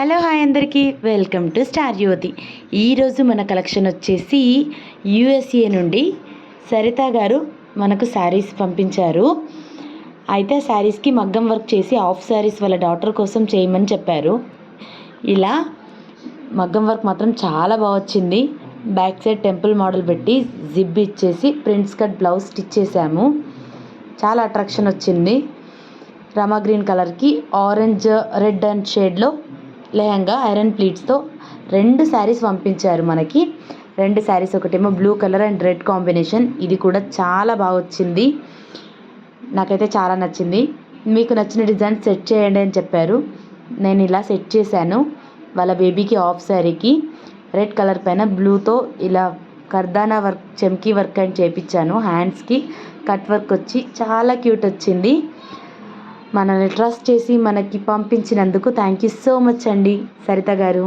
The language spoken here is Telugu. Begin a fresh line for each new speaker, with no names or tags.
హలో హాయ్ అందరికీ వెల్కమ్ టు స్టార్ యువతి. ఈరోజు మన కలెక్షన్ వచ్చేసి యూఎస్ఏ నుండి సరిత గారు మనకు శారీస్ పంపించారు. అయితే శారీస్కి మగ్గం వర్క్ చేసి హాఫ్ శారీస్ వాళ్ళ డాటర్ కోసం చేయమని చెప్పారు. ఇలా మగ్గం వర్క్ మాత్రం చాలా బాగా వచ్చింది. బ్యాక్ సైడ్ టెంపుల్ మోడల్ పెట్టి జిప్ ఇచ్చేసి ప్రింట్స్ కట్ బ్లౌజ్ స్టిచ్ చేసాము. చాలా అట్రాక్షన్ వచ్చింది. రామా గ్రీన్ కలర్కి ఆరెంజ్ రెడ్ అండ్ షేడ్లో లెహంగా ఐరన్ ప్లీట్స్తో 2 శారీస్ పంపించారు మనకి. 2 శారీస్, ఒకటేమో blue colour and red combination. ఇది కూడా చాలా బాగా వచ్చింది. నాకైతే చాలా నచ్చింది. మీకు నచ్చిన డిజైన్ సెట్ చేయండి అని చెప్పారు. నేను ఇలా సెట్ చేశాను. వాళ్ళ బేబీకి హాఫ్ శారీకి రెడ్ కలర్ పైన బ్లూతో ఇలా కర్దానా వర్క్, చెమ్కీ వర్క్ అని చేపించాను. హ్యాండ్స్కి కట్ వర్క్ వచ్చి చాలా క్యూట్ వచ్చింది. మనల్ని ట్రస్ట్ చేసి మనకి పంపించినందుకు థ్యాంక్ యూ సో మచ్ అండి సరిత గారు.